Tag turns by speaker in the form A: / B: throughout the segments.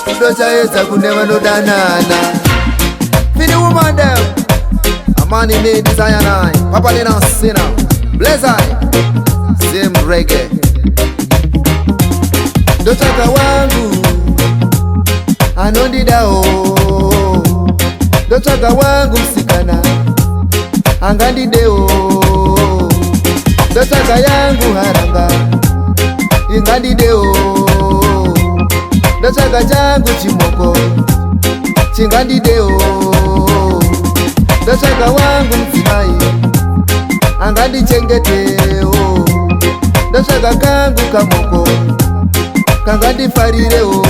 A: Kudochaedza kune vanodanana. Fini woman them. A man in the desire nine. Papa Linos sinner. Bless I. Zimbabwe Reggae. Ndotsvaga wangu anondida o. Ndotsvaga wangu msikana angandide o. Ndotsvaga yangu haranga ingandide o. Ndotsvaga changu chimoko chingandide o. Ndotsvaga wangu mdzimai angandichengete o. Ndotsvaga kangu kamoko kangandifarire o.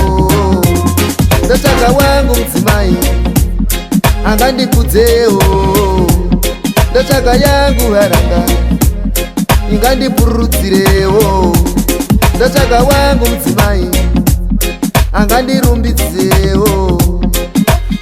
A: Ndotsvaga wangu mdzimai angandikudze o. Ndotsvaga yangu haranga ingandipururudzire o. Ndotsvaga wangu mdzimai angandirumbidze o.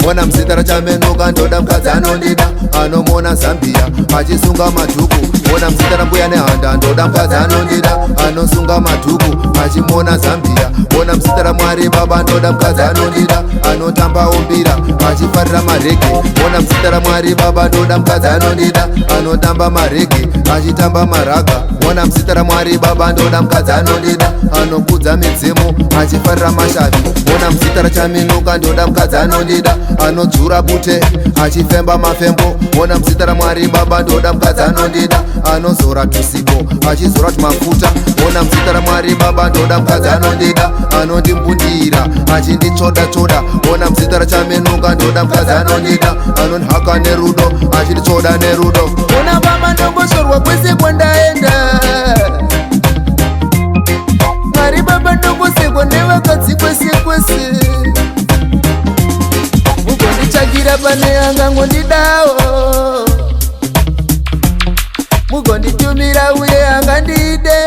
A: Ona mzitara Chaminuka ndoda mukadzi anondida anomona Zambia achisunga madhuku. Ona mzitara Mbuya and Nehanda ndoda mukadzi anondida anosunga madhuku achimona Zambia. Ona mzitara Mwari Baba ndoda mukadzi anondida anotamba umbira achifarira marege. Ona mzitara Mwari Baba ndoda mukadzi anondida anotamba marege achitamba maraga. Ona mzitara Mwari Baba ndoda mukadzi anondida anokudza midzimu achifarira mashavi. Ona mzitara Chaminuka ndoda mukadzi anondida anodzura bute achifemba mafembo. Ona mzitara Mwari Baba ndoda mukadzi anondida anozora tusipo achizora tumafuta. Ona mzitara Mwari Baba ndoda mukadzi anondida anondimbundira achinditsoda tsoda. Ona mzitara Chaminuka ndoda mukadzi anondida anondihaka nerudo achinditsoda nerudo. Ona baba ndongosorwa kwese kwandaenda. Mwari Baba ndongosekwa nevakadzi kwese kwese. Mugondichagira pane anga ngondidawo. Mugonditumira uye angandide.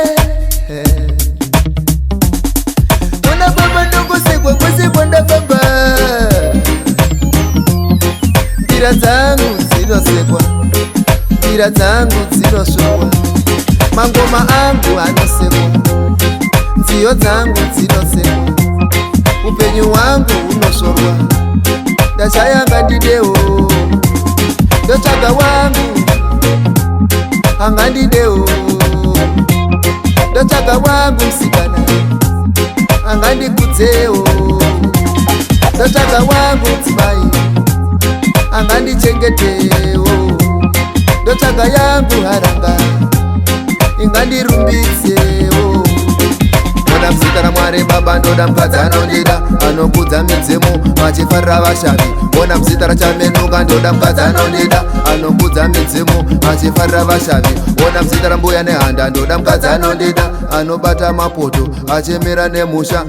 A: Ona baba ndongosekwa kwese kwandafamba. Njira dzangu dzinosekwa, njira dzangu dzinosvokwa. Mangoma angu anosekwa, nziyo dzangu dzinosekwa. Upenyu hwangu hunosvorwa, ndashaya ngandidewo. Ndotsvaga wangu angandidewo. Ndotsvaga wangu msikana angandikudzewo. Ndotsvaga wangu mdzimai angandichengetewo. Ndotsvaga yangu haranga ingandirumbidzewo. Ona mzitara Mwari Baba ndoda mukadzi anondida anokudza midzimu achifarira vashavi. Ona mzitara Chaminuka ndoda mukadzi anondida anokudza midzimu achifarira vashavi. Ona mzitara Mbuya and Nehanda ndoda mukadzi anondida anobata mapoto achemera nemusha.